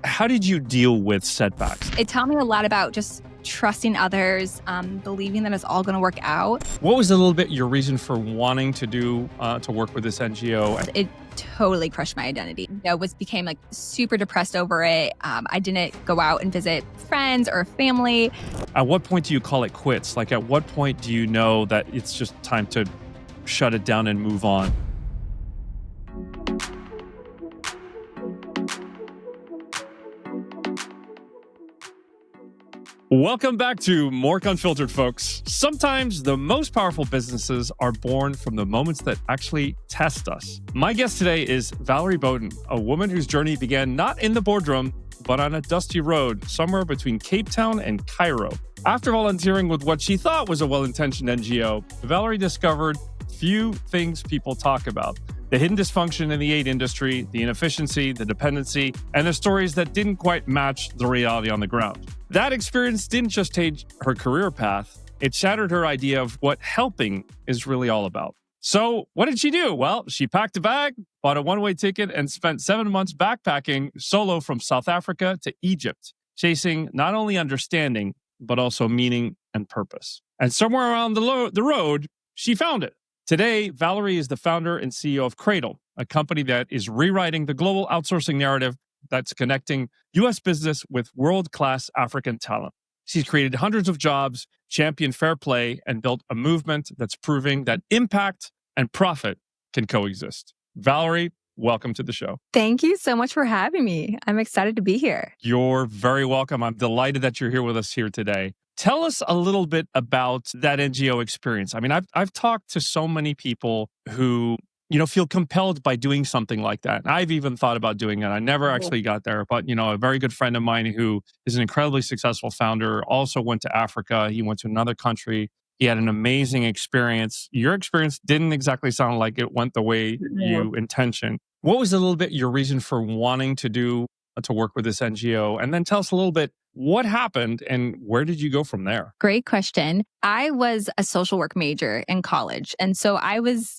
how did you deal with setbacks? It taught me a lot about just trusting others, believing that it's all going to work out. What was a little bit your reason for wanting to work with this NGO? It totally crushed my identity. Became like super depressed over it. I didn't go out and visit friends or family. At what point do you call it quits? Like, at what point do you know that it's just time to shut it down and move on? Welcome back to Mork Unfiltered, folks. Sometimes the most powerful businesses are born from the moments that actually test us. My guest today is Valerie Bowden, a woman whose journey began not in the boardroom, but on a dusty road somewhere between Cape Town and Cairo. After volunteering with what she thought was a well-intentioned NGO, Valerie discovered few things people talk about: the hidden dysfunction in the aid industry, the inefficiency, the dependency, and the stories that didn't quite match the reality on the ground. That experience didn't just change her career path, it shattered her idea of what helping is really all about. So what did she do? Well, she packed a bag, bought a one-way ticket, and spent 7 months backpacking solo from South Africa to Egypt, chasing not only understanding, but also meaning and purpose. And somewhere around the road, she found it. Today, Valerie is the founder and CEO of CRDLE, a company that is rewriting the global outsourcing narrative that's connecting U.S. business with world-class African talent. She's created hundreds of jobs, championed fair play, and built a movement that's proving that impact and profit can coexist. Valerie, welcome to the show. Thank you so much for having me. I'm excited to be here. You're very welcome. I'm delighted that you're here with us here today. Tell us a little bit about that NGO experience. I mean, I've talked to so many people who, feel compelled by doing something like that. And I've even thought about doing it. I never actually got there, but, a very good friend of mine who is an incredibly successful founder also went to Africa. He went to another country. He had an amazing experience. Your experience didn't exactly sound like it went the way you intentioned. What was a little bit your reason for wanting to work with this NGO? And then tell us a little bit what happened and where did you go from there? Great question. I was a social work major in college. And so I was,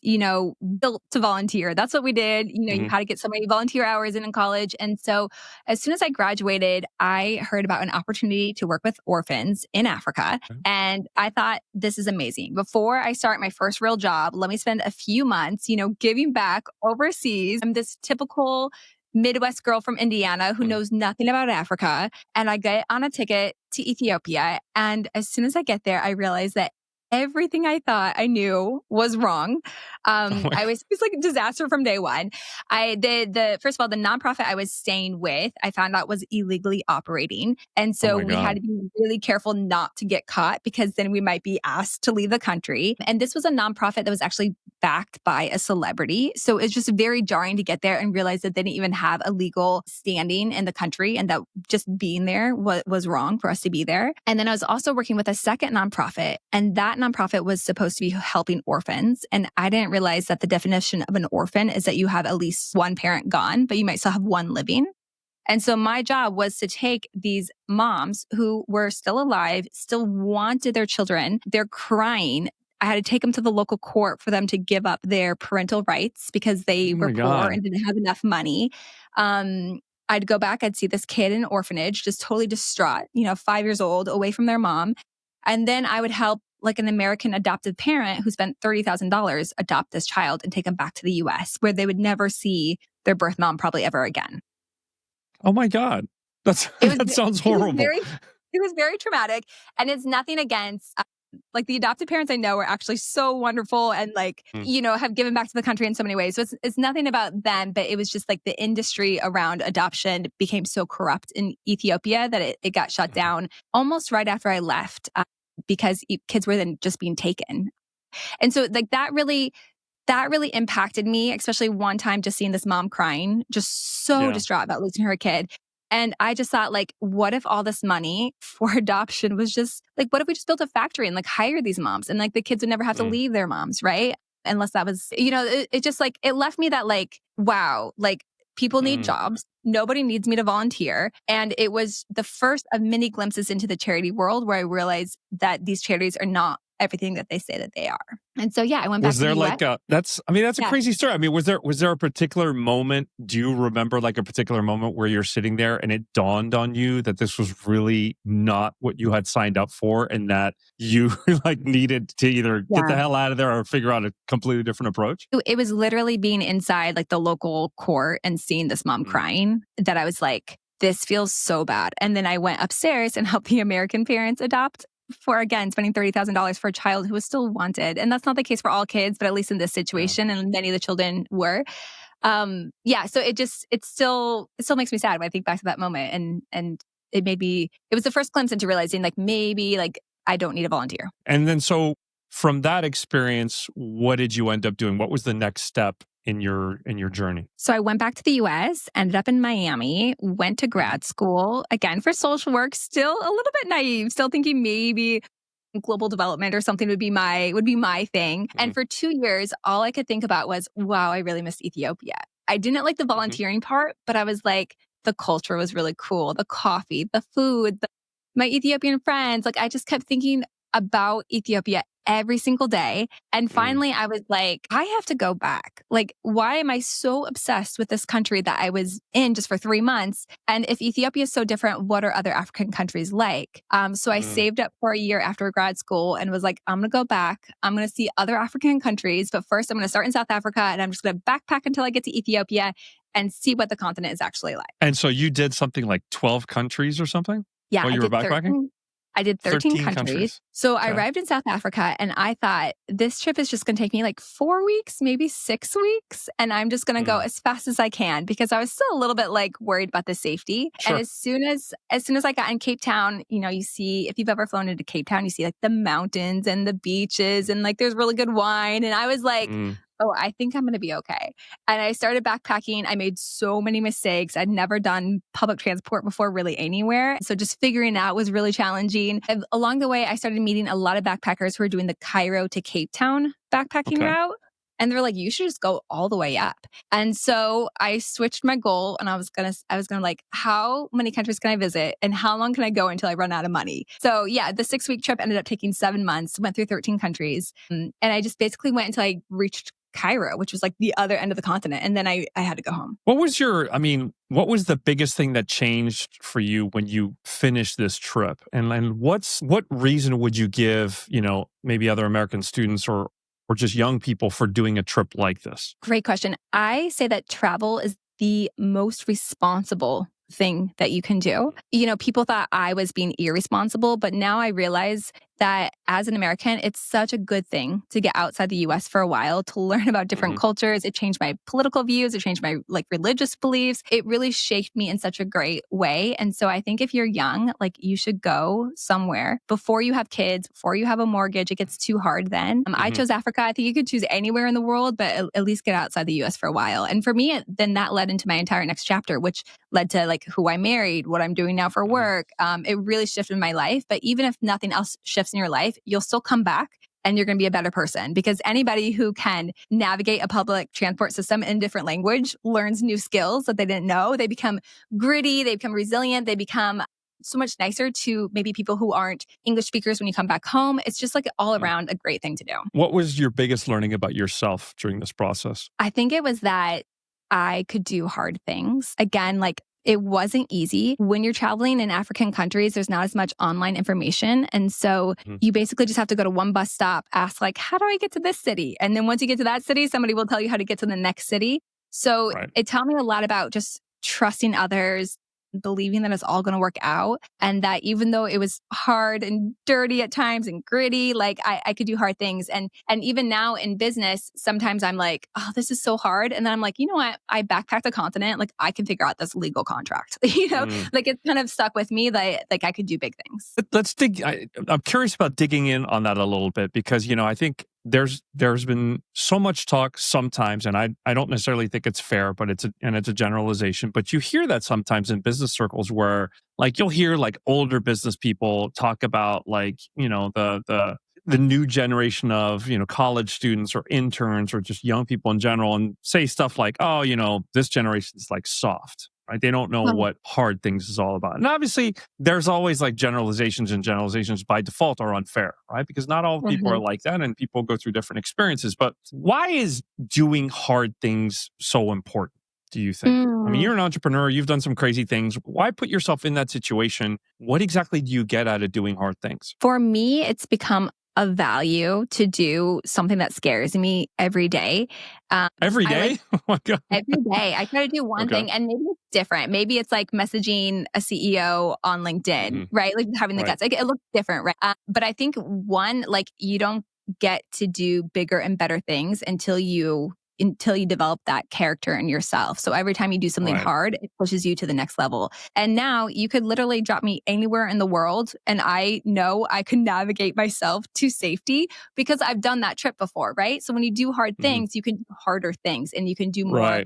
built to volunteer. That's what we did. You had to get so many volunteer hours in college. And so as soon as I graduated, I heard about an opportunity to work with orphans in Africa. Okay. And I thought, this is amazing. Before I start my first real job, let me spend a few months, giving back overseas. I'm this typical Midwest girl from Indiana who knows nothing about Africa. And I get on a ticket to Ethiopia. And as soon as I get there, I realized that everything I thought I knew was wrong. It was like a disaster from day one. First of all, the nonprofit I was staying with, I found out was illegally operating. And so we had to be really careful not to get caught because then we might be asked to leave the country. And this was a nonprofit that was actually backed by a celebrity. So it's just very jarring to get there and realize that they didn't even have a legal standing in the country and that just being there was wrong for us to be there. And then I was also working with a second nonprofit, and that nonprofit was supposed to be helping orphans. And I didn't realize that the definition of an orphan is that you have at least one parent gone, but you might still have one living. And so my job was to take these moms who were still alive, still wanted their children, they're crying. I had to take them to the local court for them to give up their parental rights because they were poor and didn't have enough money. I'd go back, I'd see this kid in an orphanage, just totally distraught, 5 years old, away from their mom. And then I would help like an American adopted parent who spent $30,000 adopt this child and take them back to the US, where they would never see their birth mom probably ever again. Oh my God. That sounds horrible. It was very traumatic. And it's nothing against, the adopted parents I know are actually so wonderful and have given back to the country in so many ways. So it's nothing about them, but it was just like the industry around adoption became so corrupt in Ethiopia that it got shut down almost right after I left. Because kids were then just being taken. And so that really impacted me, especially one time just seeing this mom crying, just so distraught about losing her kid. And I just thought, what if all this money for adoption was just what if we just built a factory and hired these moms and the kids would never have to leave their moms, right? Unless that was, it just it left me that wow, people need jobs. Nobody needs me to volunteer. And it was the first of many glimpses into the charity world where I realized that these charities are not everything that they say that they are. And so, yeah, I went back Was to the there US. like that's a Yeah. crazy story. I mean, was there a particular moment? Do you remember like a particular moment where you're sitting there and it dawned on you that this was really not what you had signed up for and that you like needed to either get the Yeah. hell out of there or figure out a completely different approach? It was literally being inside like the local court and seeing this mom Mm. crying that I was like, this feels so bad. And then I went upstairs and helped the American parents adopt for, again, spending $30,000 for a child who was still wanted. And that's not the case for all kids, but at least in this Yeah. situation, and many of the children were. Yeah. So it still makes me sad when I think back to that moment. And it was the first glimpse into realizing like maybe like I don't need a volunteer. And then so from that experience, what did you end up doing? What was the next step in your journey? So I went back to the US, ended up in Miami, went to grad school, again for social work, still a little bit naive, still thinking maybe global development or something would be my thing. And for 2 years, all I could think about was, wow, I really missed Ethiopia. I didn't like the volunteering part, but I was like, the culture was really cool. The coffee, the food, my Ethiopian friends. Like I just kept thinking about Ethiopia every single day. And finally, I was like, I have to go back. Like, why am I so obsessed with this country that I was in just for 3 months? And if Ethiopia is so different, what are other African countries like? So I saved up for a year after grad school and was like, I'm going to go back. I'm going to see other African countries. But first, I'm going to start in South Africa and I'm just going to backpack until I get to Ethiopia and see what the continent is actually like. And so you did something like 12 countries or something Yeah, while I you were did backpacking? 13. I did 13 13 countries. So I Okay. arrived in South Africa and I thought this trip is just going to take me like 4 weeks, maybe 6 weeks. And I'm just going to go as fast as I can because I was still a little bit like worried about the safety. Sure. And as soon as I got in Cape Town, you know, you see, if you've ever flown into Cape Town, you see like the mountains and the beaches and like there's really good wine. And I was like, oh, I think I'm going to be okay. And I started backpacking. I made so many mistakes. I'd never done public transport before, really anywhere. So just figuring out was really challenging. And along the way, I started meeting a lot of backpackers who were doing the Cairo to Cape Town backpacking route. And they're like, you should just go all the way up. And so I switched my goal and I was gonna like, how many countries can I visit and how long can I go until I run out of money? So yeah, the 6-week trip ended up taking 7 months, went through 13 countries. And I just basically went until I reached Cairo, which was like the other end of the continent. And then I had to go home. What was the biggest thing that changed for you when you finished this trip? And what reason would you give, you know, maybe other American students or just young people for doing a trip like this? Great question. I say that travel is the most responsible thing that you can do. You know, people thought I was being irresponsible, but now I realize that as an American, it's such a good thing to get outside the US for a while, to learn about different cultures. It changed my political views. It changed my like religious beliefs. It really shaped me in such a great way. And so I think if you're young, like you should go somewhere before you have kids, before you have a mortgage. It gets too hard then. I chose Africa. I think you could choose anywhere in the world, but at least get outside the US for a while. And for me, then that led into my entire next chapter, which led to like who I married, what I'm doing now for work. It really shifted my life. But even if nothing else shifts in your life, you'll still come back and you're going to be a better person, because anybody who can navigate a public transport system in a different language learns new skills that they didn't know. They become gritty, they become resilient, they become so much nicer to maybe people who aren't English speakers when you come back home. It's just like all around a great thing to do. What was your biggest learning about yourself during this process? I think it was that I could do hard things. Again, like it wasn't easy. When you're traveling in African countries, there's not as much online information. And so you basically just have to go to one bus stop, ask like, how do I get to this city? And then once you get to that city, somebody will tell you how to get to the next city. So it taught me a lot about just trusting others, believing that it's all going to work out. And that even though it was hard and dirty at times and gritty, like I could do hard things. And even now in business, sometimes I'm like, oh, this is so hard. And then I'm like, you know what? I backpacked the continent. Like I can figure out this legal contract, you know, like it's kind of stuck with me that like I could do big things. Let's dig. I'm curious about digging in on that a little bit because, you know, I think there's been so much talk sometimes, and I don't necessarily think it's fair, but it's a generalization. But you hear that sometimes in business circles where like you'll hear like older business people talk about like, you know, the new generation of, you know, college students or interns or just young people in general and say stuff like, oh, you know, this generation is like soft. right? They don't know what hard things is all about. And obviously, there's always like generalizations, and generalizations by default are unfair, right? Because not all people are like that and people go through different experiences. But why is doing hard things so important, do you think? I mean, you're an entrepreneur, you've done some crazy things. Why put yourself in that situation? What exactly do you get out of doing hard things? For me, it's become a value to do something that scares me every day. Every day? Oh my God. Every day. I try to do one thing, and maybe it's different. Maybe it's like messaging a CEO on LinkedIn, right? Like having the guts. Like it looks different, right? But I think one, like you don't get to do bigger and better things until you develop that character in yourself. So every time you do something hard, it pushes you to the next level. And now you could literally drop me anywhere in the world, and I know I can navigate myself to safety because I've done that trip before, right? So when you do hard things, you can do harder things and you can do more,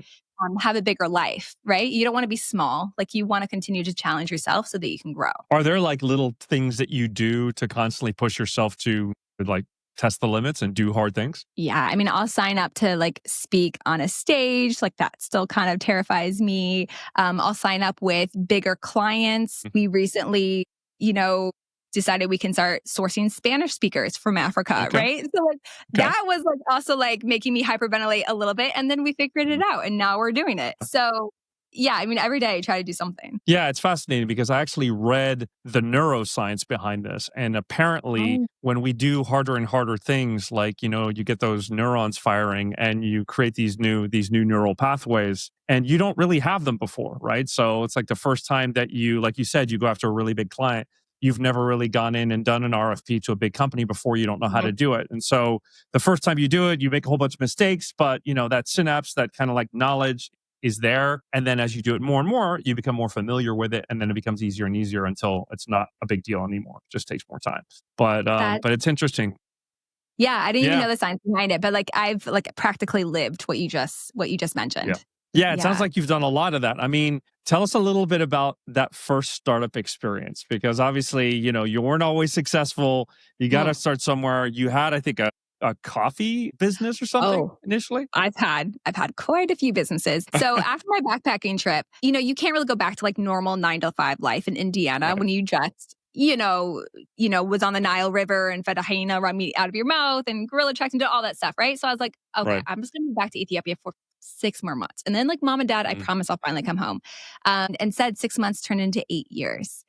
have a bigger life, right? You don't want to be small. Like you want to continue to challenge yourself so that you can grow. Are there like little things that you do to constantly push yourself to like test the limits and do hard things? Yeah. I mean, I'll sign up to like speak on a stage. Like that still kind of terrifies me. I'll sign up with bigger clients. We recently, decided we can start sourcing Spanish speakers from Africa, right? So like that was like also like making me hyperventilate a little bit. And then we figured it out and now we're doing it. So yeah, I mean, every day I try to do something. Yeah, it's fascinating because I actually read the neuroscience behind this. And apparently, when we do harder and harder things, like, you get those neurons firing and you create these new neural pathways, and you don't really have them before, right? So it's like the first time that you, like you said, you go after a really big client, you've never really gone in and done an RFP to a big company before, you don't know how to do it. And so the first time you do it, you make a whole bunch of mistakes, but, that synapse, that kind of like knowledge is there. And then as you do it more and more, you become more familiar with it. And then it becomes easier and easier until it's not a big deal anymore. It just takes more time. But it's interesting. Yeah, I didn't even know the science behind it, but like I've like practically lived what you just mentioned. Yeah, it sounds like you've done a lot of that. I mean, tell us a little bit about that first startup experience, because obviously, you weren't always successful. You got to start somewhere. You had, I think, a coffee business or something initially? I've had quite a few businesses. So after my backpacking trip, you can't really go back to like normal 9 to 5 life in Indiana when you just, was on the Nile River and fed a hyena raw meat out of your mouth and gorilla tracks and did all that stuff, right? So I was like, okay, I'm just going to move back to Ethiopia for 6 more months. And then like, Mom and Dad, I promise I'll finally come home. And said 6 months turned into 8 years.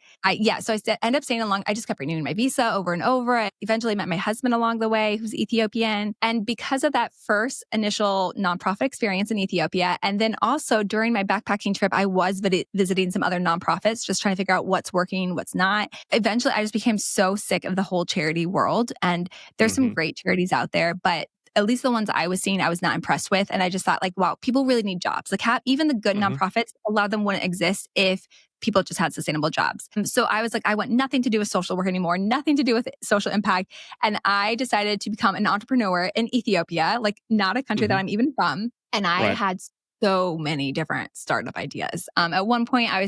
So I ended up staying along. I just kept renewing my visa over and over. I eventually met my husband along the way, who's Ethiopian. And because of that first initial nonprofit experience in Ethiopia, and then also during my backpacking trip, I was visiting some other nonprofits, just trying to figure out what's working, what's not. Eventually, I just became so sick of the whole charity world. And there's some great charities out there, but at least the ones I was seeing, I was not impressed with. And I just thought like, wow, people really need jobs. Like even the good nonprofits, a lot of them wouldn't exist if people just had sustainable jobs. So I was like, I want nothing to do with social work anymore, nothing to do with social impact. And I decided to become an entrepreneur in Ethiopia, like not a country that I'm even from. And I had so many different startup ideas. At one point, I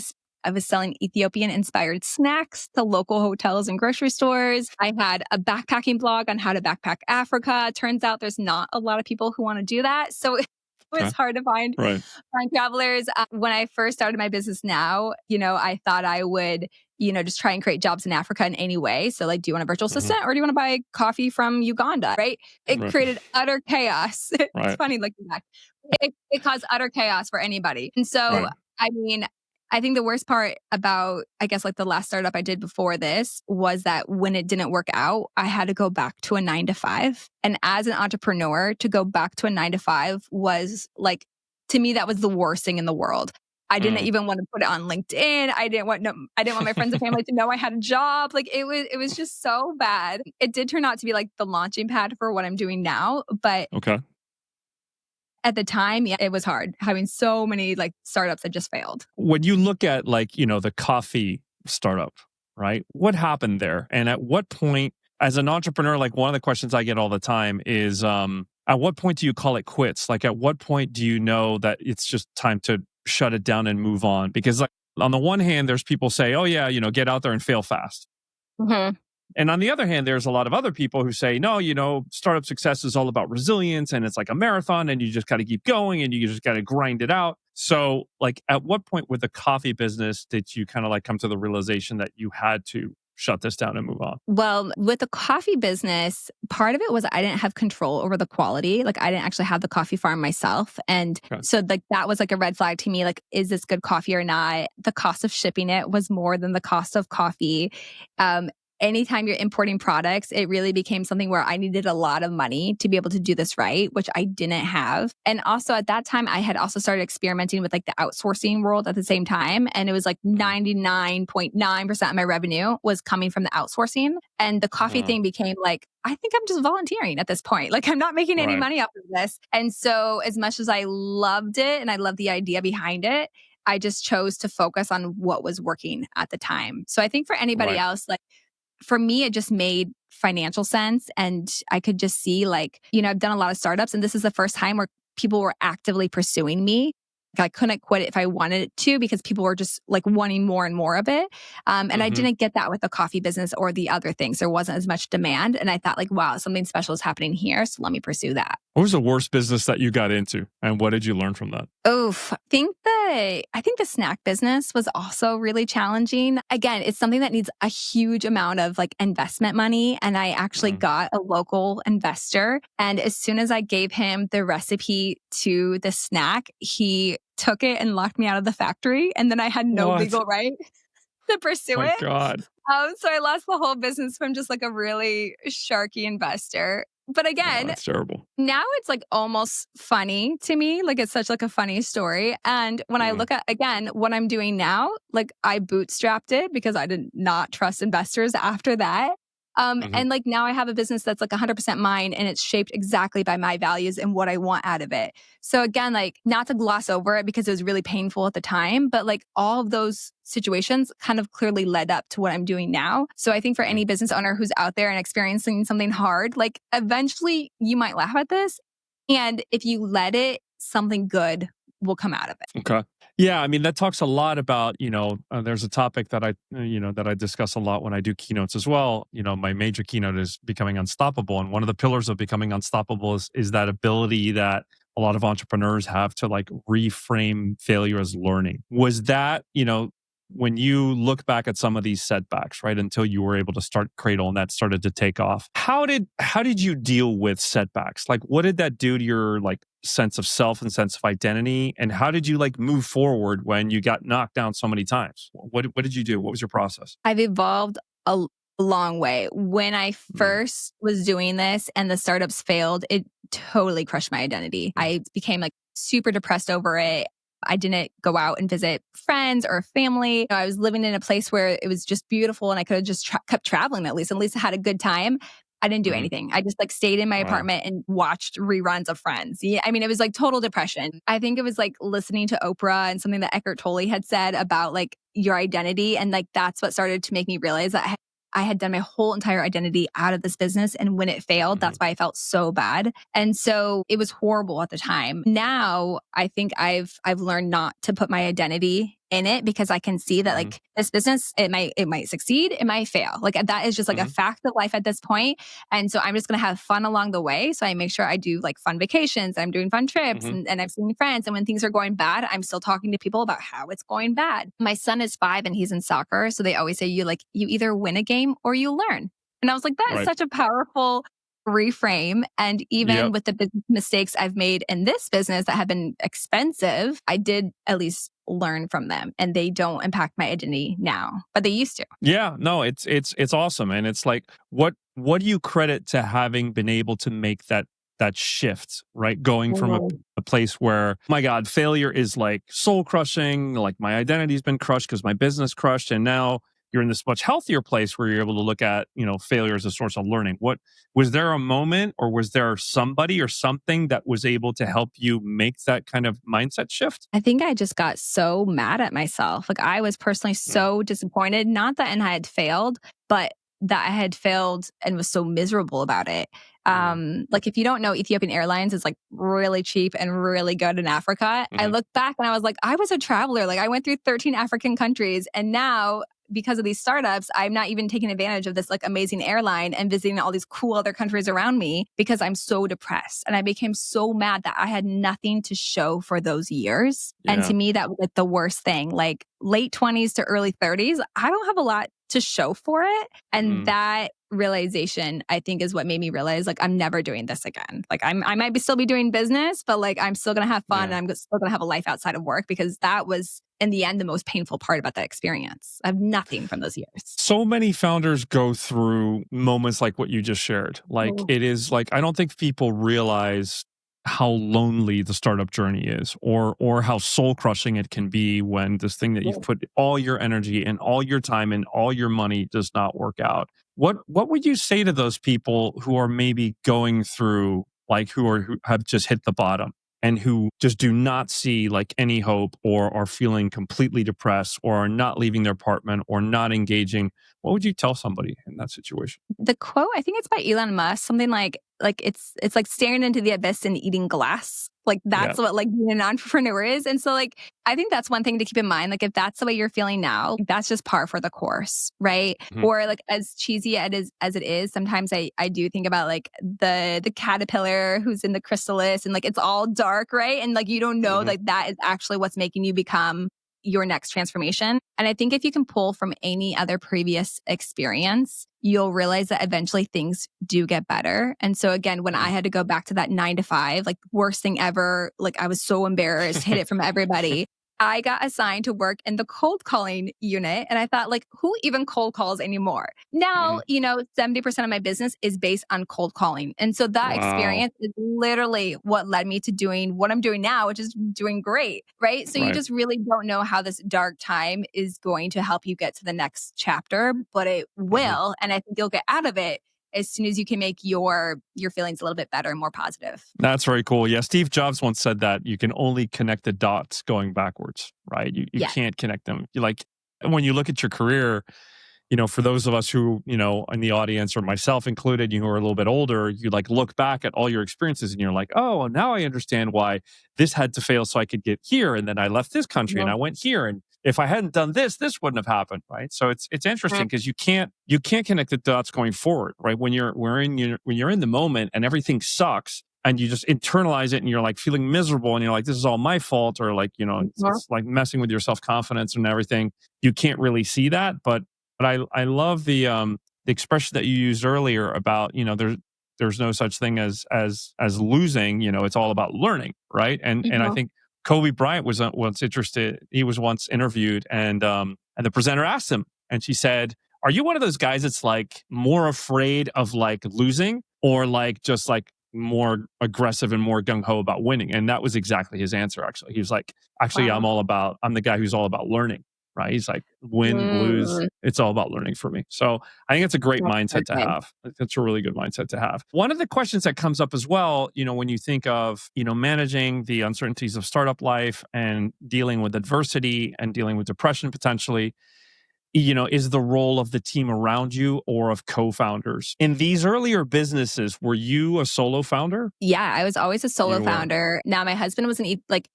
was selling Ethiopian-inspired snacks to local hotels and grocery stores. I had a backpacking blog on how to backpack Africa. Turns out there's not a lot of people who want to do that. So it was hard to find travelers. When I first started my business now, I thought I would, just try and create jobs in Africa in any way. So like, do you want a virtual assistant or do you want to buy coffee from Uganda? Right? It created utter chaos. It's funny looking back. It caused utter chaos for anybody. And so, I mean, I think the worst part about, I guess, like the last startup I did before this was that when it didn't work out, I had to go back to a 9 to 5. And as an entrepreneur, to go back to a 9 to 5 was like, to me, that was the worst thing in the world. I didn't even want to put it on LinkedIn. I didn't want my friends and family to know I had a job. Like it was just so bad. It did turn out to be like the launching pad for what I'm doing now. But at the time, it was hard having so many like startups that just failed. When you look at like, the coffee startup, right? What happened there? And at what point, as an entrepreneur, like one of the questions I get all the time is, at what point do you call it quits? Like at what point do you know that it's just time to shut it down and move on? Because like on the one hand, there's people say, oh yeah, get out there and fail fast. And on the other hand, there's a lot of other people who say, no, startup success is all about resilience and it's like a marathon and you just got to keep going and you just got to grind it out. So like at what point with the coffee business did you kind of like come to the realization that you had to shut this down and move on? Well, with the coffee business, part of it was I didn't have control over the quality. Like I didn't actually have the coffee farm myself. And so like that was like a red flag to me. Like, is this good coffee or not? The cost of shipping it was more than the cost of coffee. Anytime you're importing products, it really became something where I needed a lot of money to be able to do this right, which I didn't have. And also at that time, I had also started experimenting with like the outsourcing world at the same time. And it was like 99.9% of my revenue was coming from the outsourcing. And the coffee thing became like, I think I'm just volunteering at this point. Like I'm not making any money off of this. And so as much as I loved it and I loved the idea behind it, I just chose to focus on what was working at the time. So I think for anybody else, like, for me, it just made financial sense. And I could just see like, I've done a lot of startups and this is the first time where people were actively pursuing me. I couldn't quit it if I wanted to because people were just like wanting more and more of it. And I didn't get that with the coffee business or the other things. There wasn't as much demand. And I thought like, wow, something special is happening here. So let me pursue that. What was the worst business that you got into and what did you learn from that? I think the snack business was also really challenging. Again, it's something that needs a huge amount of like investment money. And I actually got a local investor. And as soon as I gave him the recipe to the snack, he took it and locked me out of the factory. And then I had no legal right to pursue it. God. So I lost the whole business from just like a really sharky investor. But again, that's terrible. Now it's like almost funny to me. Like it's such like a funny story. And when I look at, again, what I'm doing now, like I bootstrapped it because I did not trust investors after that. And like now I have a business that's like 100% mine and it's shaped exactly by my values and what I want out of it. So again, like not to gloss over it because it was really painful at the time, but like all of those situations kind of clearly led up to what I'm doing now. So I think for any business owner who's out there and experiencing something hard, like eventually you might laugh at this. And if you let it, something good will come out of it. Okay. Yeah, I mean that talks a lot about there's a topic that I discuss a lot when I do keynotes as well. My major keynote is becoming unstoppable, and one of the pillars of becoming unstoppable is that ability that a lot of entrepreneurs have to like reframe failure as learning. Was that when you look back at some of these setbacks, right, until you were able to start Cradle and that started to take off, how did you deal with setbacks? Like, what did that do to your like sense of self and sense of identity? And how did you like move forward when you got knocked down so many times? What did you do? What was your process? I've evolved a long way. When I first was doing this and the startups failed, it totally crushed my identity. I became like super depressed over it. I didn't go out and visit friends or family. I was living in a place where it was just beautiful and I could have just kept traveling at least I had a good time. I didn't do anything. I just like stayed in my apartment and watched reruns of Friends. Yeah, I mean, it was like total depression. I think it was like listening to Oprah and something that Eckhart Tolle had said about like your identity. And like that's what started to make me realize that I had done my whole entire identity out of this business. And when it failed, that's why I felt so bad. And so it was horrible at the time. Now I think I've learned not to put my identity in it because I can see that like this business, it might succeed, it might fail. Like that is just like a fact of life at this point. And so I'm just going to have fun along the way. So I make sure I do like fun vacations, I'm doing fun trips and I've seen friends. And when things are going bad, I'm still talking to people about how it's going bad. My son is 5 and he's in soccer. So they always say you either win a game or you learn. And I was like, that is such a powerful reframe. And even with the business mistakes I've made in this business that have been expensive, I did at least learn from them and they don't impact my identity now, but they used to. Yeah, no, it's awesome. And it's like, what do you credit to having been able to make that shift, right? Going from a place where, my God, failure is like soul crushing, like my identity's been crushed because my business crushed. And now you're in this much healthier place where you're able to look at, failure as a source of learning. What was there a moment or was there somebody or something that was able to help you make that kind of mindset shift? I think I just got so mad at myself. Like I was personally so disappointed, not that I had failed, but that I had failed and was so miserable about it. Like if you don't know, Ethiopian Airlines is like really cheap and really good in Africa. I look back and I was like, I was a traveler. Like I went through 13 African countries and now because of these startups, I'm not even taking advantage of this like amazing airline and visiting all these cool other countries around me because I'm so depressed. And I became so mad that I had nothing to show for those years. And Yeah. to me, that was like the worst thing. Like late 20s to early 30s, I don't have a lot to show for it. And that realization, I think, is what made me realize like I'm never doing this again. Like I might still be doing business, but like I'm still gonna have fun and I'm still gonna have a life outside of work, because that was in the end the most painful part about that experience. I have nothing from those years. So many founders go through moments like what you just shared. Like it is like, I don't think people realize how lonely the startup journey is, or how soul crushing it can be when this thing that you've put all your energy and all your time and all your money does not work out. What would you say to those people who are maybe going through, like who have just hit the bottom and who just do not see like any hope, or are feeling completely depressed, or are not leaving their apartment, or not engaging? What would you tell somebody in that situation? The quote, I think it's by Elon Musk, something like it's like staring into the abyss and eating glass. Like that's what like being an entrepreneur is. And so like I think that's one thing to keep in mind. Like if that's the way you're feeling now, that's just par for the course, right? Or like as cheesy as it is, sometimes I do think about like the caterpillar who's in the chrysalis and like it's all dark, right? And like you don't know like that is actually what's making you become your next transformation. And I think if you can pull from any other previous experience, you'll realize that eventually things do get better. And so again, when I had to go back to that 9 to 5, like worst thing ever, like I was so embarrassed, hid it from everybody. I got assigned to work in the cold calling unit. And I thought, like, who even cold calls anymore? Now, 70% of my business is based on cold calling. And so that experience is literally what led me to doing what I'm doing now, which is doing great, right? So you just really don't know how this dark time is going to help you get to the next chapter, but it will. And I think you'll get out of it as soon as you can make your feelings a little bit better and more positive. That's very cool. Yeah, Steve Jobs once said that you can only connect the dots going backwards, right? You can't connect them. You like when you look at your career, for those of us who, in the audience, or myself included, who are a little bit older, you like look back at all your experiences and you're like, oh, now I understand why this had to fail so I could get here. And then I left this country and I went here. And if I hadn't done this wouldn't have happened, right? So it's interesting because you can't connect the dots going forward, right? When you're in the moment and everything sucks, and you just internalize it and you're like feeling miserable and you're like, this is all my fault, or like, it's like messing with your self-confidence and everything. You can't really see that. But I love the expression that you used earlier about, there's no such thing as losing, it's all about learning, right? And I think Kobe Bryant was once interested. He was once interviewed, and the presenter asked him, and she said, "Are you one of those guys that's like more afraid of like losing, or like just like more aggressive and more gung ho about winning?" And that was exactly his answer. Actually, he was like, "Actually, I'm the guy who's all about learning." Right? He's like, win, lose, it's all about learning for me. So I think it's a great mindset to have. It's a really good mindset to have. One of the questions that comes up as well, when you think of, managing the uncertainties of startup life and dealing with adversity and dealing with depression potentially, is the role of the team around you or of co-founders. In these earlier businesses, were you a solo founder? Yeah, I was always a solo founder. Now, my husband was an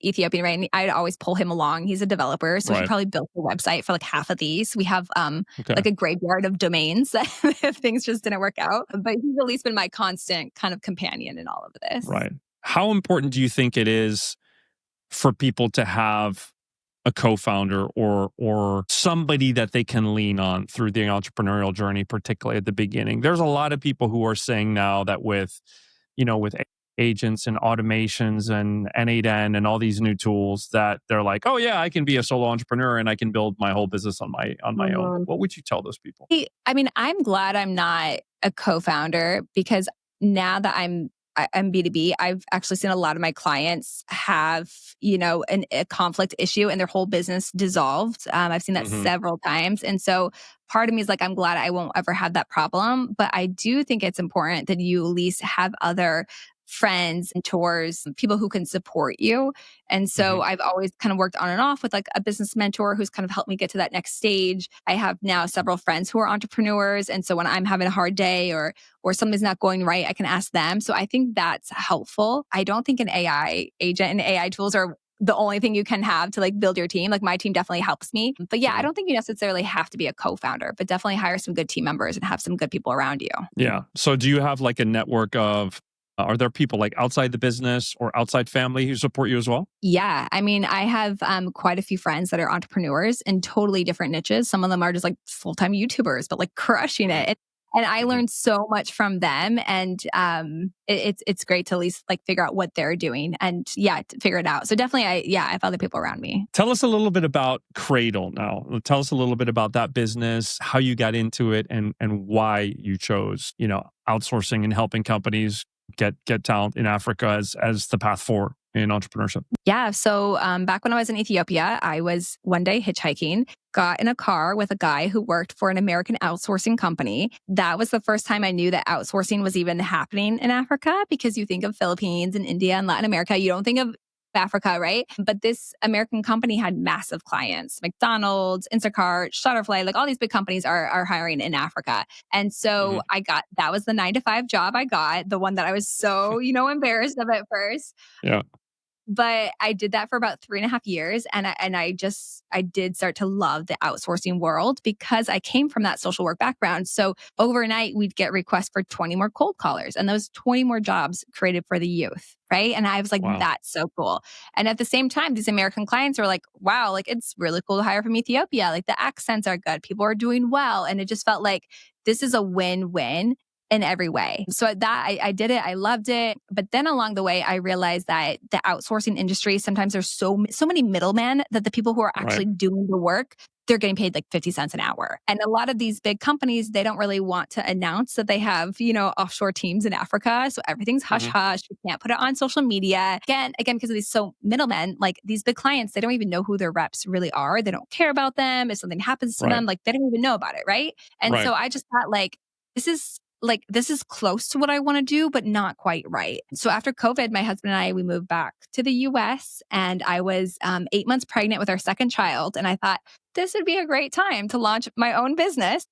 Ethiopian, right? And I'd always pull him along. He's a developer, so he probably built the website for like half of these. We have like a graveyard of domains that if things just didn't work out. But he's at least been my constant kind of companion in all of this. Right. How important do you think it is for people to have a co-founder or somebody that they can lean on through the entrepreneurial journey, particularly at the beginning? There's a lot of people who are saying now that with agents and automations and N8N and all these new tools, that they're like, oh yeah, I can be a solo entrepreneur and I can build my whole business on my own. What would you tell those people? I mean, I'm glad I'm not a co-founder, because now that I'm B2B, I've actually seen a lot of my clients have, a conflict issue and their whole business dissolved. I've seen that several times. And so part of me is like, I'm glad I won't ever have that problem. But I do think it's important that you at least have other friends, mentors, people who can support you. And so I've always kind of worked on and off with like a business mentor who's kind of helped me get to that next stage. I have now several friends who are entrepreneurs. And so when I'm having a hard day or something's not going right, I can ask them. So I think that's helpful. I don't think an AI agent and AI tools are the only thing you can have to like build your team. Like my team definitely helps me. But yeah, I don't think you necessarily have to be a co-founder, but definitely hire some good team members and have some good people around you. Yeah. So do you have like a network of, are there people like outside the business or outside family who support you as well? Yeah. I mean, I have quite a few friends that are entrepreneurs in totally different niches. Some of them are just like full-time YouTubers, but like crushing it. And I learned so much from them. And it's great to at least like figure out what they're doing and to figure it out. So definitely I have other people around me. Tell us a little bit about CRDLE now. Tell us a little bit about that business, how you got into it and why you chose, outsourcing and helping companies get talent in Africa as the path forward in entrepreneurship. Yeah. So back when I was in Ethiopia, I was one day hitchhiking, got in a car with a guy who worked for an American outsourcing company. That was the first time I knew that outsourcing was even happening in Africa, because you think of Philippines and India and Latin America, you don't think of Africa, right? But this American company had massive clients, McDonald's, Instacart, Shutterfly, like all these big companies are hiring in Africa. And so that was the 9 to 5 job I got, the one that I was so, embarrassed of at first. Yeah. But I did that for about 3.5 years. And I did start to love the outsourcing world because I came from that social work background. So overnight we'd get requests for 20 more cold callers and those 20 more jobs created for the youth. Right. And I was like, Wow. That's so cool. And at the same time, these American clients were like, wow, like it's really cool to hire from Ethiopia. Like the accents are good. People are doing well. And it just felt like this is a win-win in every way. So I did it. I loved it. But then along the way, I realized that the outsourcing industry, sometimes there's so many middlemen that the people who are actually doing the work, they're getting paid like 50 cents an hour. And a lot of these big companies, they don't really want to announce that they have, offshore teams in Africa. So everything's hush hush. You can't put it on social media. Again, because of these middlemen, like these big clients, they don't even know who their reps really are. They don't care about them. If something happens to them, like they don't even know about it. Right. And so I just thought this is close to what I want to do, but not quite right. So after COVID, my husband and I, we moved back to the US and I was 8 months pregnant with our second child. And I thought this would be a great time to launch my own business.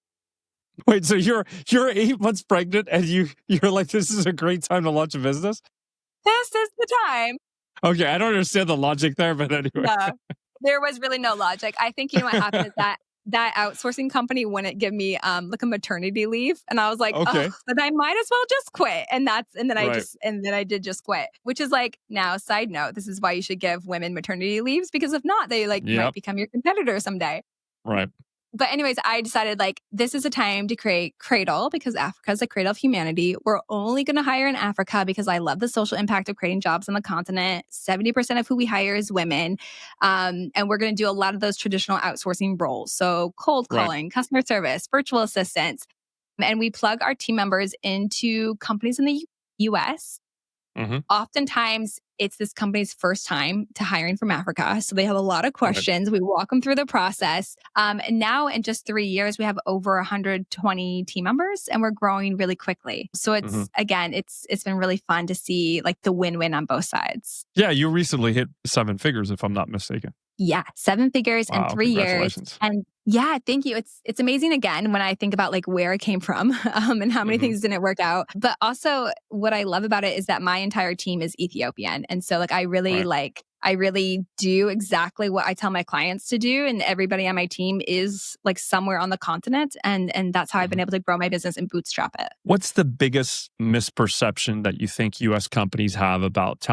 Wait, so you're 8 months pregnant and you're like, this is a great time to launch a business? This is the time. Okay, I don't understand the logic there, but anyway. No, there was really no logic. I think what happened is that outsourcing company wouldn't give me like a maternity leave. And I was like, okay, then I might as well just quit. And then I did just quit, which is like, now side note, this is why you should give women maternity leaves, because if not, they might become your competitor someday. Right. But anyways, I decided this is a time to create CRDLE because Africa is the cradle of humanity. We're only going to hire in Africa because I love the social impact of creating jobs on the continent. 70% of who we hire is women. And we're going to do a lot of those traditional outsourcing roles. So cold calling, customer service, virtual assistants. And we plug our team members into companies in the US. Oftentimes, it's this company's first time to hiring from Africa. So they have a lot of questions. We walk them through the process. And now in just 3 years, we have over 120 team members and we're growing really quickly. So it's, again, it's been really fun to see the win-win on both sides. Yeah, you recently hit 7 figures, if I'm not mistaken. Yeah, 7 figures in 3 years. And yeah, thank you. It's amazing again when I think about where I came from and how many things didn't work out. But also what I love about it is that my entire team is Ethiopian. And so I really do exactly what I tell my clients to do. And everybody on my team is somewhere on the continent. And that's how I've been able to grow my business and bootstrap it. What's the biggest misperception that you think US companies have about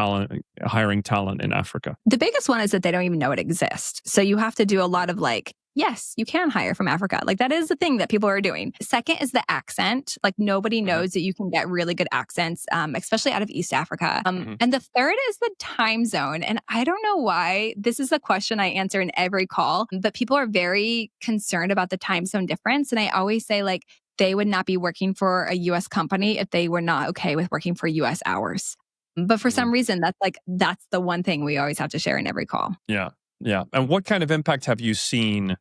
hiring talent in Africa? The biggest one is that they don't even know it exists. So you have to do a lot of yes, you can hire from Africa. That is the thing that people are doing. Second is the accent. Nobody knows that you can get really good accents, especially out of East Africa. And the third is the time zone. And I don't know why. This is a question I answer in every call, but people are very concerned about the time zone difference. And I always say they would not be working for a US company if they were not okay with working for US hours. But for some reason, that's the one thing we always have to share in every call. Yeah. Yeah. And what kind of impact have you seen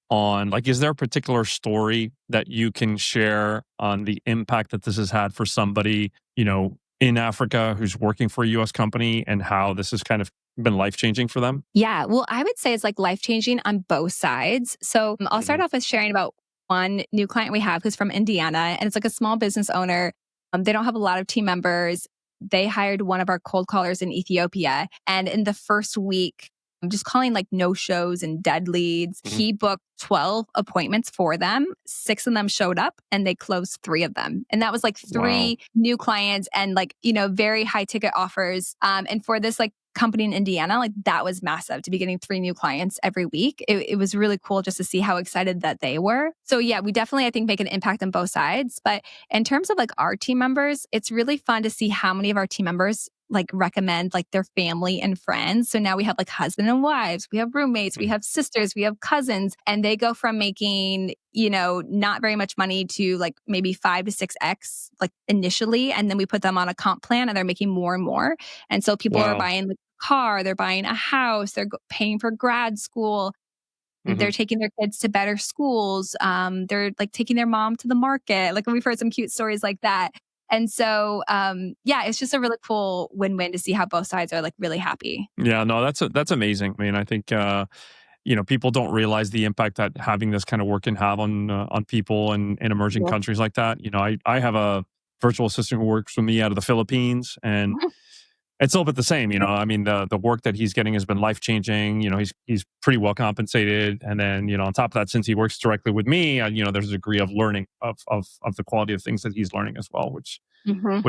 on, is there a particular story that you can share on the impact that this has had for somebody, in Africa who's working for a US company and how this has kind of been life-changing for them? Yeah. Well, I would say it's life-changing on both sides. So I'll start off with sharing about one new client we have who's from Indiana, and it's a small business owner. They don't have a lot of team members. they hired one of our cold callers in Ethiopia. And in the first week, I'm just calling like no shows and dead leads. He booked 12 appointments for them. 6 of them showed up and they closed 3 of them. And that was like 3 new clients and like, very high ticket offers. And for this like company in Indiana, like that was massive to be getting 3 new clients every week. It was really cool just to see how excited that they were. So yeah, we definitely, I think, make an impact on both sides. But in terms of like our team members, it's really fun to see how many of our team members like recommend like their family and friends. So now we have like husband and wives, we have roommates, we have sisters, we have cousins, and they go from making, not very much money to like maybe 5 to 6x like initially. And then we put them on a comp plan and they're making more and more. And so people are buying like a car, they're buying a house, they're paying for grad school. They're taking their kids to better schools. They're like taking their mom to the market. Like we've heard some cute stories like that. And so, it's just a really cool win-win to see how both sides are like really happy. Yeah, no, that's amazing. I mean, I think people don't realize the impact that having this kind of work can have on people in emerging countries like that. I have a virtual assistant who works with me out of the Philippines, and it's a little bit the same. I mean, the work that he's getting has been life changing. He's pretty well compensated, and then on top of that, since he works directly with me, there's a degree of learning of the quality of things that he's learning as well, which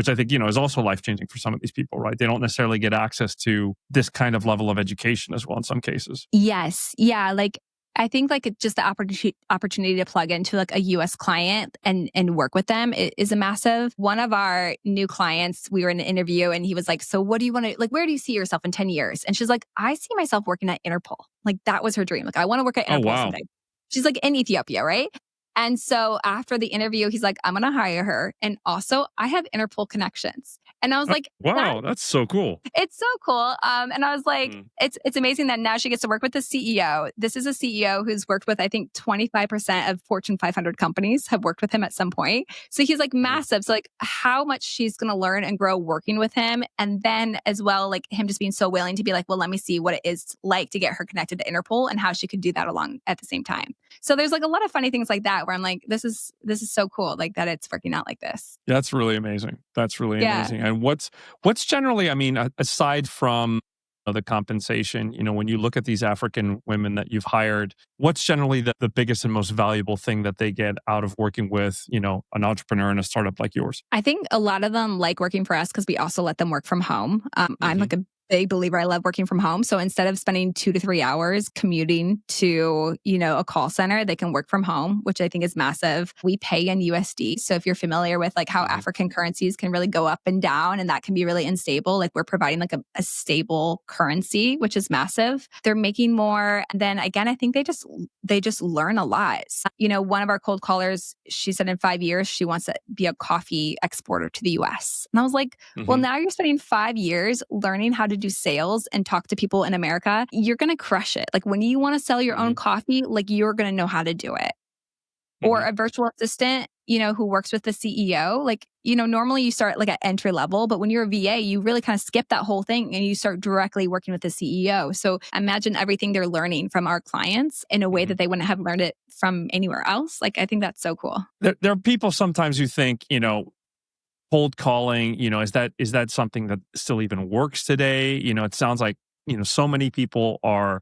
I think is also life changing for some of these people, right? They don't necessarily get access to this kind of level of education as well in some cases. Yes, yeah, like I think like it's just the opportunity to plug into like a US client and work with them is a massive. One of our new clients, we were in an interview and he was like, so what do you want to, like, where do you see yourself in 10 years? And she's like, I see myself working at Interpol. Like that was her dream. Like I want to work at Interpol someday. She's like in Ethiopia, right? And so after the interview, he's like, I'm going to hire her. And also I have Interpol connections. And I was like, wow, that's so cool. It's so cool. And I was like, it's amazing that now she gets to work with the CEO. This is a CEO who's worked with, I think, 25% of Fortune 500 companies have worked with him at some point. So he's like massive. So like how much she's going to learn and grow working with him. And then as well, like him just being so willing to be like, well, let me see what it is like to get her connected to Interpol and how she could do that along at the same time. So there's like a lot of funny things like that where I'm like, this is so cool, like that it's working out like this. That's really amazing. That's really amazing. And what's generally, I mean, aside from the compensation, when you look at these African women that you've hired, what's generally the biggest and most valuable thing that they get out of working with, an entrepreneur in a startup like yours? I think a lot of them like working for us because we also let them work from home. I'm like a big believer. I love working from home. So instead of spending 2 to 3 hours commuting to, a call center, they can work from home, which I think is massive. We pay in USD. So if you're familiar with like how African currencies can really go up and down and that can be really unstable, like we're providing like a stable currency, which is massive. They're making more. And then again, I think they just learn a lot. So, one of our cold callers, she said in 5 years, she wants to be a coffee exporter to the US. And I was like, well, now you're spending 5 years learning how to do sales and talk to people in America. You're going to crush it. Like when you want to sell your own coffee, like you're going to know how to do it. Or a virtual assistant, who works with the CEO, like, normally you start like at entry level, but when you're a VA, you really kind of skip that whole thing and you start directly working with the CEO. So imagine everything they're learning from our clients in a way that they wouldn't have learned it from anywhere else. Like, I think that's so cool. There are people sometimes who think, cold calling, is that something that still even works today? It sounds like, so many people are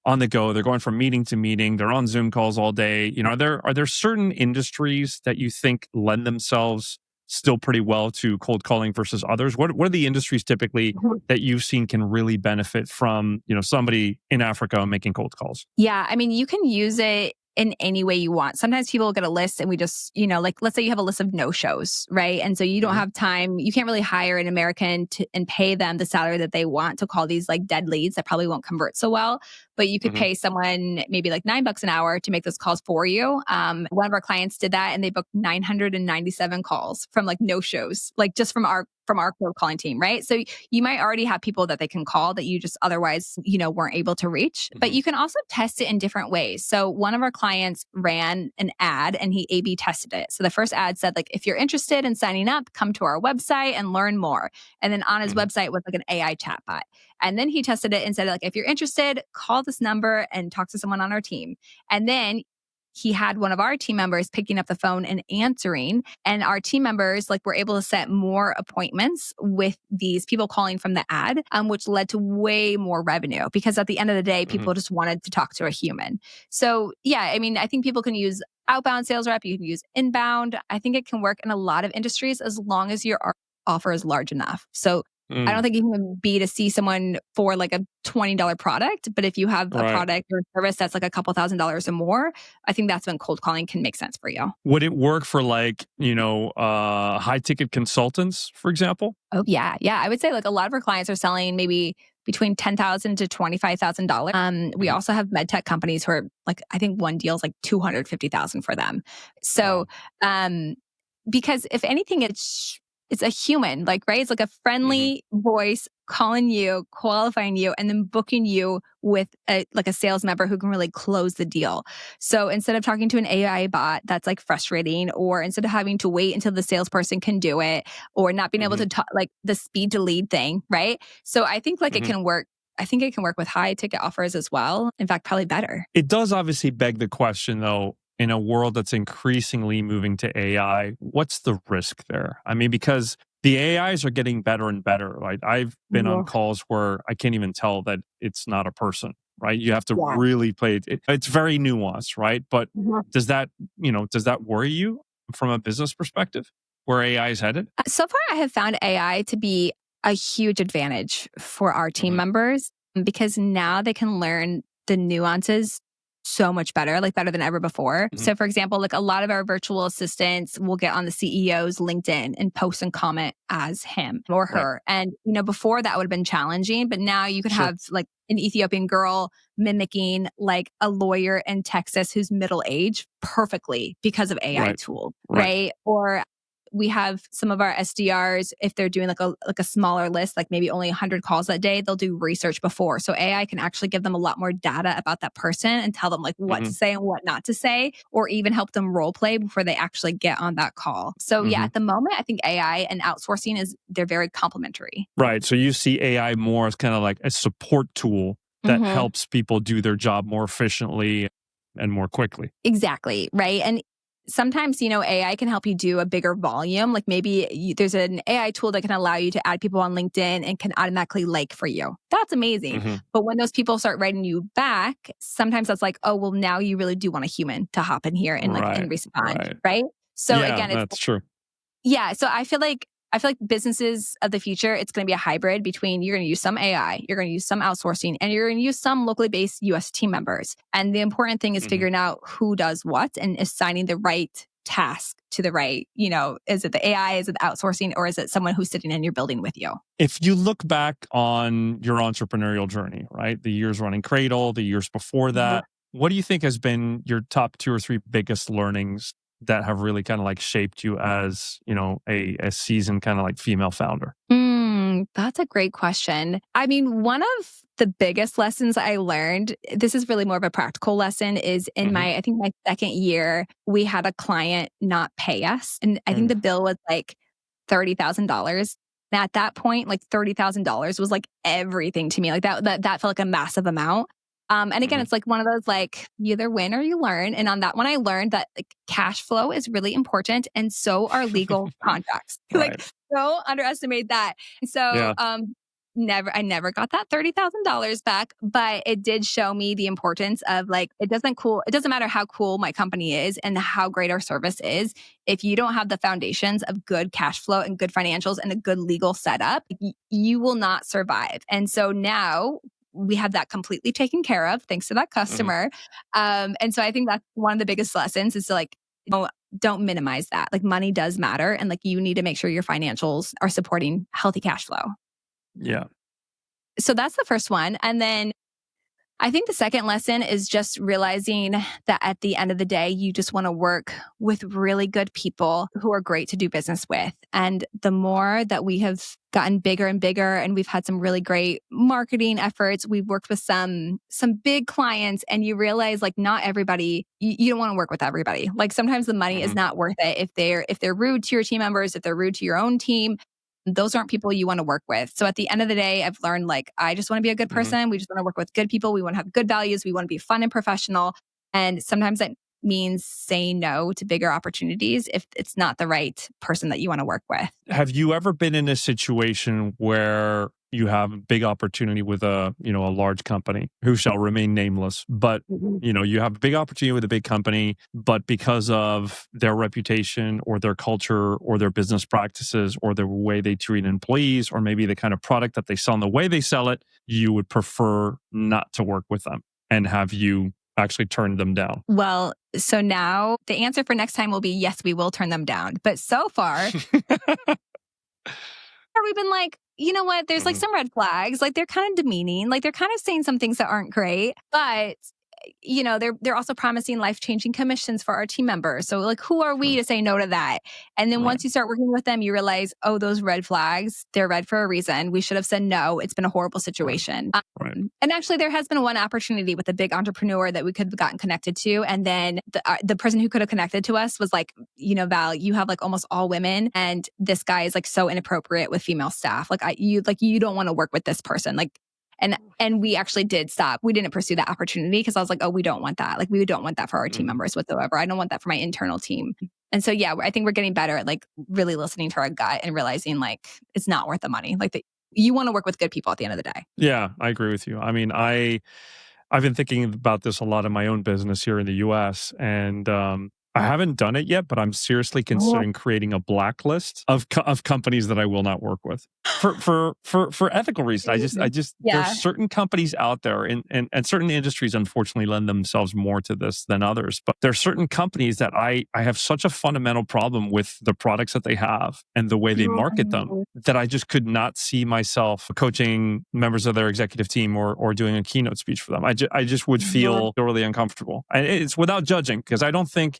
on the go. They're going from meeting to meeting. They're on Zoom calls all day. Are there certain industries that you think lend themselves still pretty well to cold calling versus others? What are the industries typically that you've seen can really benefit from, somebody in Africa making cold calls? Yeah, I mean, you can use it in any way you want. Sometimes people will get a list and we just, like, let's say you have a list of no-shows, right? And so you don't have time, you can't really hire an American and pay them the salary that they want to call these like dead leads that probably won't convert so well. But you could pay someone maybe like $9 an hour to make those calls for you. One of our clients did that and they booked 997 calls from like no-shows, like just from our cold calling team, right? So you might already have people that they can call that you just otherwise, weren't able to reach. But you can also test it in different ways. So one of our clients ran an ad and he A/B tested it. So the first ad said like, if you're interested in signing up, come to our website and learn more. And then on his website was like an AI chatbot. And then he tested it and said like, if you're interested, call this number and talk to someone on our team. And then he had one of our team members picking up the phone and answering. And our team members were able to set more appointments with these people calling from the ad, which led to way more revenue because at the end of the day, people just wanted to talk to a human. So yeah, I mean, I think people can use outbound sales rep, you can use inbound. I think it can work in a lot of industries as long as your offer is large enough. So I don't think you can be to see someone for a $20 product, but if you have a product or a service that's a couple $1,000s or more, I think that's when cold calling can make sense for you. Would it work for high ticket consultants, for example? Oh yeah. Yeah. I would say a lot of our clients are selling maybe between $10,000 to $25,000. We also have med tech companies who are I think one deal is $250,000 for them. So, because if anything, it's a human, right? It's a friendly voice calling you, qualifying you, and then booking you with a sales member who can really close the deal. So instead of talking to an AI bot that's frustrating, or instead of having to wait until the salesperson can do it, or not being able to talk, the speed to lead thing, right? So I think it can work. I think it can work with high ticket offers as well. In fact, probably better. It does obviously beg the question though, in a world that's increasingly moving to AI, what's the risk there? I mean, because the AIs are getting better and better. I've been on calls where I can't even tell that it's not a person, right? You have to really play it. It's very nuanced, right? But does that worry you from a business perspective, where AI is headed? So far, I have found AI to be a huge advantage for our team members because now they can learn the nuances so much better, better than ever before. So for example, a lot of our virtual assistants will get on the CEO's LinkedIn and post and comment as him or her. And, before that would have been challenging, but now you could have an Ethiopian girl mimicking a lawyer in Texas who's middle age perfectly because of AI tool, right? Or we have some of our SDRs, if they're doing a smaller list, maybe only 100 calls that day, they'll do research before. So AI can actually give them a lot more data about that person and tell them what to say and what not to say, or even help them role play before they actually get on that call. So yeah, at the moment, I think AI and outsourcing they're very complementary. Right. So you see AI more as kind of a support tool that helps people do their job more efficiently and more quickly. Exactly. Right. And sometimes, AI can help you do a bigger volume. Maybe there's an AI tool that can allow you to add people on LinkedIn and can automatically for you. That's amazing. But when those people start writing you back, sometimes that's oh, well, now you really do want a human to hop in here and and respond. Right. So again, that's true. Yeah. So I feel like businesses of the future, it's going to be a hybrid between you're going to use some AI, you're going to use some outsourcing, and you're going to use some locally based US team members. And the important thing is figuring out who does what and assigning the right task to the right, is it the AI, is it the outsourcing, or is it someone who's sitting in your building with you? If you look back on your entrepreneurial journey, right, the years running Cradle, the years before that, what do you think has been your top 2 or 3 biggest learnings that have really kind of shaped you as, a seasoned kind of female founder? That's a great question. I mean, one of the biggest lessons I learned, this is really more of a practical lesson, is in I think my second year, we had a client not pay us. And I think the bill was $30,000. And at that point, $30,000 was everything to me. That felt like a massive amount. And again, it's one of those you either win or you learn. And on that one, I learned that cash flow is really important, and so are legal contracts. Don't underestimate that. So I never got that $30,000 back, but it did show me the importance of it doesn't matter how cool my company is and how great our service is. If you don't have the foundations of good cash flow and good financials and a good legal setup, you will not survive. And so now we have that completely taken care of thanks to that customer. And so I think that's one of the biggest lessons is to don't minimize that. Money does matter, and you need to make sure your financials are supporting healthy cash flow. Yeah. So that's the first one. And then I think the second lesson is just realizing that at the end of the day, you just want to work with really good people who are great to do business with. And the more that we have gotten bigger and bigger, and we've had some really great marketing efforts, we've worked with some big clients, and you realize not everybody, you don't want to work with everybody. Sometimes the money is not worth it if they're rude to your team members, if they're rude to your own team. Those aren't people you want to work with. So at the end of the day, I've learned I just want to be a good person. We just want to work with good people. We want to have good values. We want to be fun and professional. And sometimes that means saying no to bigger opportunities if it's not the right person that you want to work with. Have you ever been in a situation where you have a big opportunity with a large company who shall remain nameless, but you have a big opportunity with a big company, but because of their reputation or their culture or their business practices or the way they treat employees or maybe the kind of product that they sell and the way they sell it, you would prefer not to work with them? And have you actually turned them down? Well, so now the answer for next time will be yes, we will turn them down. But so far, we've been like, you know what? There's like some red flags. Like they're kind of demeaning. Like they're kind of saying some things that aren't great. But they're also promising life-changing commissions for our team members. So like, who are we to say no to that? And then once you start working with them, you realize, oh, those red flags, they're red for a reason. We should have said no. It's been a horrible situation. And actually, there has been one opportunity with a big entrepreneur that we could have gotten connected to. And then the person who could have connected to us was like, Val, you have like almost all women. And this guy is like so inappropriate with female staff. You don't want to work with this person. Like, and we actually did stop. We didn't pursue that opportunity because I was like, oh, we don't want that. Like, we don't want that for our team members whatsoever. I don't want that for my internal team. And so, yeah, I think we're getting better at like really listening to our gut and realizing like it's not worth the money. Like you want to work with good people at the end of the day. Yeah, I agree with you. I mean, I've been thinking about this a lot in my own business here in the US, and I haven't done it yet, but I'm seriously considering creating a blacklist of companies that I will not work with for ethical reasons. There's certain companies out there and certain industries unfortunately lend themselves more to this than others. But there's certain companies that I have such a fundamental problem with the products that they have and the way they market them that I just could not see myself coaching members of their executive team or doing a keynote speech for them. I just would feel really uncomfortable. And it's without judging, because I don't think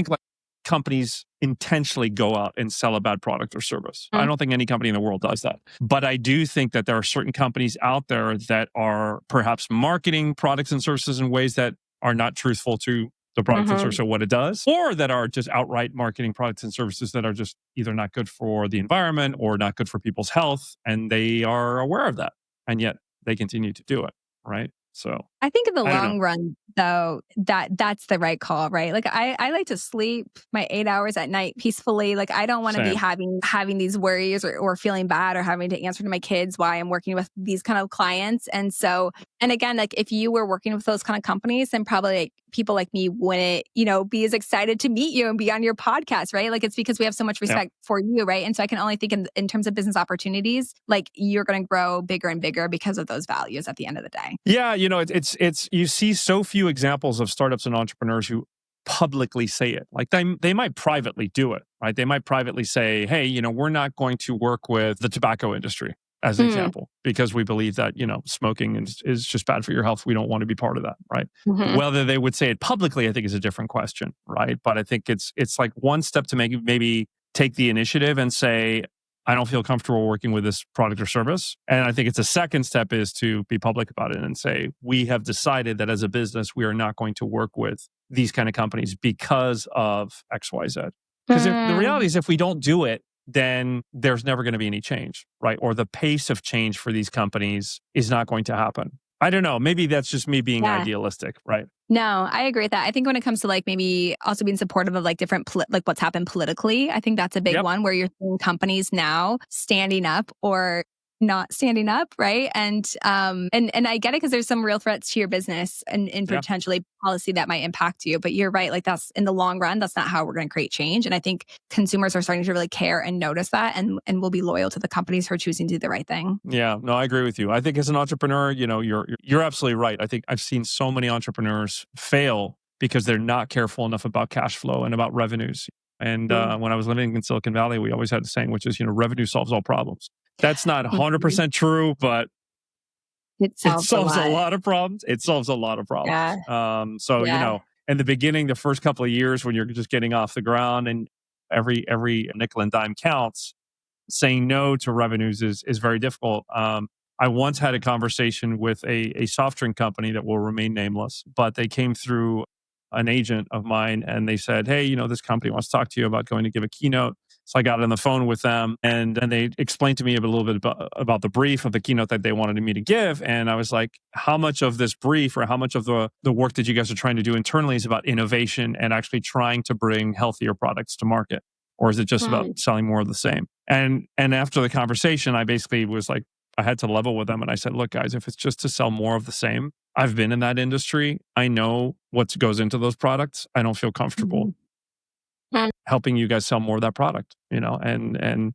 like companies intentionally go out and sell a bad product or service. I don't think any company in the world does that. But I do think that there are certain companies out there that are perhaps marketing products and services in ways that are not truthful to the product and service or what it does, or that are just outright marketing products and services that are just either not good for the environment or not good for people's health. And they are aware of that. And yet they continue to do it, right? So I think in the long run, though, that's the right call, right? Like I like to sleep my 8 hours at night peacefully. Like I don't want to be having these worries or feeling bad or having to answer to my kids why I'm working with these kind of clients. And so, and again, like if you were working with those kind of companies, then probably like people like me wouldn't, be as excited to meet you and be on your podcast, right? Like it's because we have so much respect for you, right? And so I can only think in terms of business opportunities, like you're going to grow bigger and bigger because of those values at the end of the day. Yeah, it's you see so few examples of startups and entrepreneurs who publicly say it. Like they might privately do it, right? They might privately say, hey, we're not going to work with the tobacco industry as an example, because we believe that, smoking is just bad for your health. We don't want to be part of that, right? Whether they would say it publicly, I think is a different question, right? But I think it's like one step to maybe take the initiative and say, I don't feel comfortable working with this product or service. And I think it's a second step is to be public about it and say, we have decided that as a business, we are not going to work with these kind of companies because of X, Y, Z. Because the reality is if we don't do it, then there's never going to be any change, right? Or the pace of change for these companies is not going to happen. I don't know. Maybe that's just me being idealistic, right? No, I agree with that. I think when it comes to like maybe also being supportive of like different, like what's happened politically, I think that's a big one where you're seeing companies now standing up or not standing up, right? And I get it because there's some real threats to your business and potentially policy that might impact you. But you're right, like that's in the long run, that's not how we're going to create change. And I think consumers are starting to really care and notice that, and will be loyal to the companies who are choosing to do the right thing. Yeah, no, I agree with you. I think as an entrepreneur, you're absolutely right. I think I've seen so many entrepreneurs fail because they're not careful enough about cash flow and about revenues. And when I was living in Silicon Valley, we always had a saying, which is, revenue solves all problems. That's not 100% true, but it solves a lot of problems. It solves a lot of problems. Yeah. In the beginning, the first couple of years when you're just getting off the ground and every nickel and dime counts, saying no to revenues is very difficult. I once had a conversation with a soft drink company that will remain nameless, but they came through an agent of mine and they said, hey, this company wants to talk to you about going to give a keynote. So I got on the phone with them and they explained to me a little bit about the brief of the keynote that they wanted me to give. And I was like, how much of this brief or how much of the work that you guys are trying to do internally is about innovation and actually trying to bring healthier products to market? Or is it just about selling more of the same? And after the conversation, I basically was like, I had to level with them. And I said, look, guys, if it's just to sell more of the same, I've been in that industry. I know what goes into those products. I don't feel comfortable helping you guys sell more of that product, and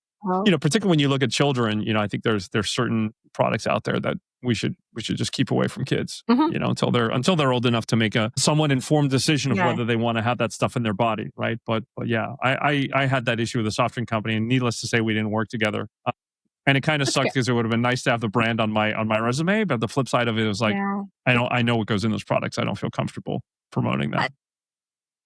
particularly when you look at children, I think there's certain products out there that we should just keep away from kids, until they're old enough to make a somewhat informed decision of whether they want to have that stuff in their body, right? But yeah, I had that issue with the soft drink company, and needless to say, we didn't work together. And it kind of sucked because it would have been nice to have the brand on my resume, but the flip side of it was like, I know what goes in those products. I don't feel comfortable promoting that.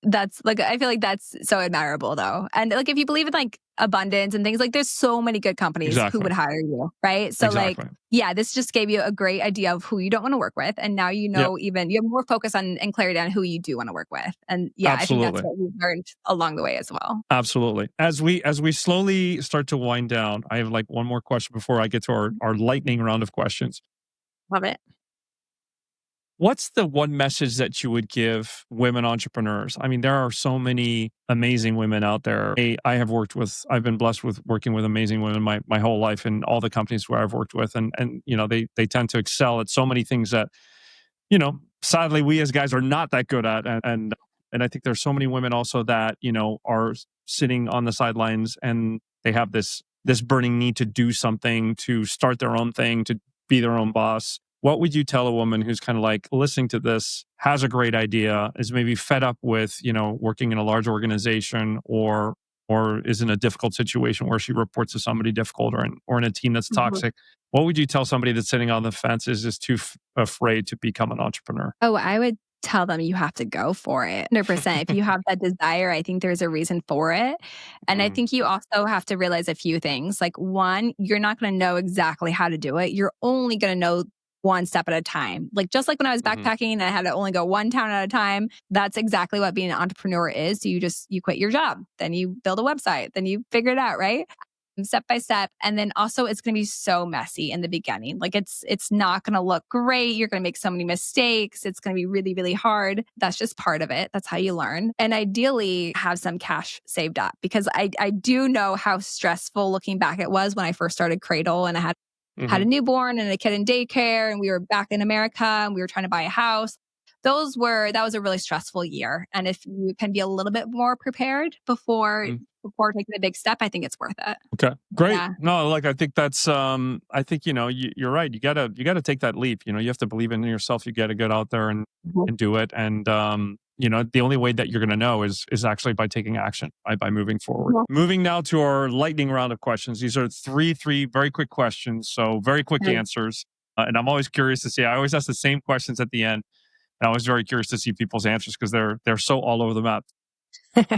That's like, I feel like that's so admirable though. And like, if you believe in like abundance and things, like there's so many good companies who would hire you, right? So like, this just gave you a great idea of who you don't want to work with. And now even you have more focus on and clarity on who you do want to work with. And I think that's what we've learned along the way as well. Absolutely. As we slowly start to wind down, I have like one more question before I get to our lightning round of questions. Love it. What's the one message that you would give women entrepreneurs? I mean, there are so many amazing women out there. I've been blessed with working with amazing women my whole life in all the companies where I've worked with. And they tend to excel at so many things that, sadly, we as guys are not that good at. And I think there's so many women also that, are sitting on the sidelines and they have this burning need to do something, to start their own thing, to be their own boss. What would you tell a woman who's kind of like listening to this, has a great idea, is maybe fed up with, working in a large organization or is in a difficult situation where she reports to somebody difficult or in a team that's toxic? What would you tell somebody that's sitting on the fence, is just too afraid to become an entrepreneur? Oh, I would tell them you have to go for it. 100%. If you have that desire, I think there's a reason for it. And I think you also have to realize a few things. Like one, you're not going to know exactly how to do it. You're only going to know one step at a time. Like just like when I was backpacking and I had to only go one town at a time, that's exactly what being an entrepreneur is. So you quit your job, then you build a website, then you figure it out, right? And step by step. And then also it's going to be so messy in the beginning. Like it's not going to look great. You're going to make so many mistakes. It's going to be really, really hard. That's just part of it. That's how you learn. And ideally have some cash saved up, because I do know how stressful looking back it was when I first started CRDLE and I had a newborn and a kid in daycare, and we were back in America and we were trying to buy a house. That was a really stressful year. And if you can be a little bit more prepared before taking the big step, I think it's worth it. Okay, great. Yeah. No, like I think that's I think you're right. You gotta take that leap. You have to believe in yourself. You got to get out there and do it. And the only way that you're going to know is actually by taking action, by moving forward. Moving now to our lightning round of questions. These are three very quick questions, so very quick answers. And I'm always curious to see. I always ask the same questions at the end. And I was very curious to see people's answers because they're so all over the map.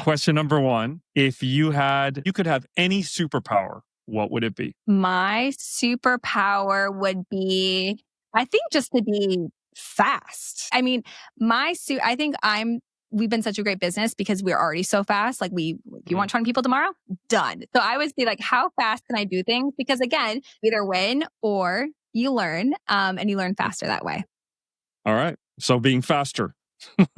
Question number one: if you could have any superpower, what would it be? My superpower would be, I think, just to be fast. I mean, we've been such a great business because we're already so fast. Like you want 20 people tomorrow? Done. So I always be like, how fast can I do things? Because again, either win or you learn, and you learn faster that way. All right. So being faster.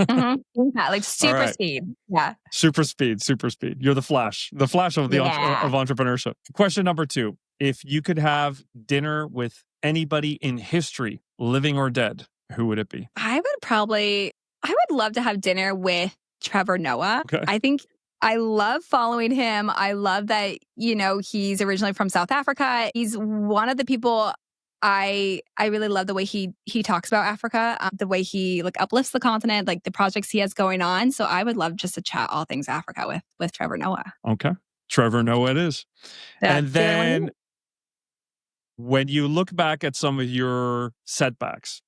Yeah, like super speed. Yeah. Super speed. You're the flash of of entrepreneurship. Question number two: if you could have dinner with anybody in history, living or dead, who would it be? I would love to have dinner with Trevor Noah. Okay. I think I love following him. I love that, he's originally from South Africa. He's one of the people I really love the way he talks about Africa, the way he uplifts the continent, like the projects he has going on. So I would love just to chat all things Africa with Trevor Noah. Okay. Trevor Noah it is. And then when you look back at some of your setbacks,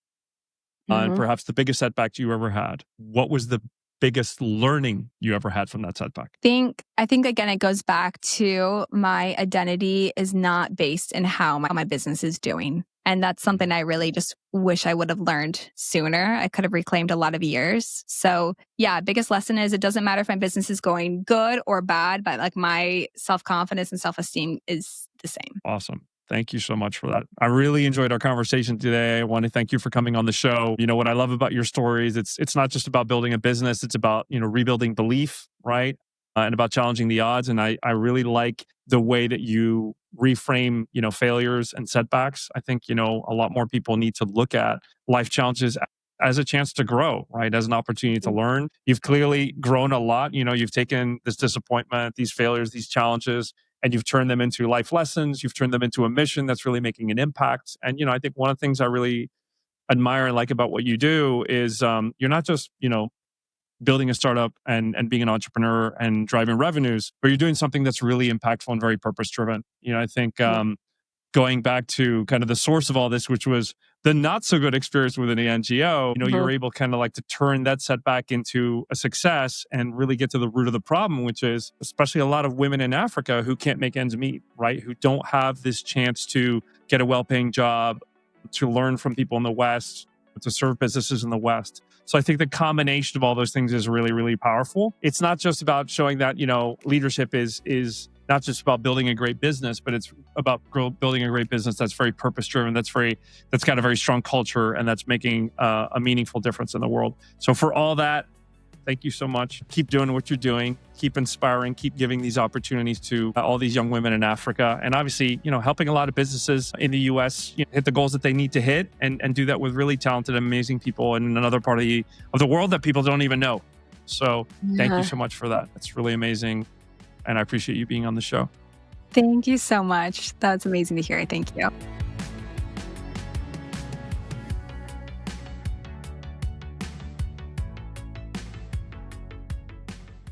and perhaps the biggest setback you ever had, what was the biggest learning you ever had from that setback? I think again, it goes back to my identity is not based in how my business is doing. And that's something I really just wish I would have learned sooner. I could have reclaimed a lot of years. So yeah, biggest lesson is it doesn't matter if my business is going good or bad, but like my self-confidence and self-esteem is the same. Awesome. Thank you so much for that. I really enjoyed our conversation today. I want to thank you for coming on the show. You know, what I love about your stories, it's not just about building a business, it's about, rebuilding belief, right? And about challenging the odds. And I really like the way that you reframe, failures and setbacks. I think, a lot more people need to look at life challenges as a chance to grow, right? As an opportunity to learn. You've clearly grown a lot. You've taken this disappointment, these failures, these challenges, and you've turned them into life lessons. You've turned them into a mission that's really making an impact. And, I think one of the things I really admire and like about what you do is you're not just, building a startup and being an entrepreneur and driving revenues, but you're doing something that's really impactful and very purpose driven. I think going back to kind of the source of all this, which was the not so good experience within the NGO, you're able kind of like to turn that setback into a success and really get to the root of the problem, which is especially a lot of women in Africa who can't make ends meet, right? Who don't have this chance to get a well-paying job, to learn from people in the West, to serve businesses in the West. So I think the combination of all those things is really, really powerful. It's not just about showing that, leadership is not just about building a great business, but it's about building a great business that's very purpose driven, that's got a very strong culture, and that's making a meaningful difference in the world. So for all that, thank you so much. Keep doing what you're doing. Keep inspiring. Keep giving these opportunities to all these young women in Africa. And obviously, helping a lot of businesses in the U.S. Hit the goals that they need to hit and do that with really talented, amazing people in another part of the world that people don't even know. So thank you so much for that. It's really amazing. And I appreciate you being on the show. Thank you so much. That's amazing to hear. Thank you.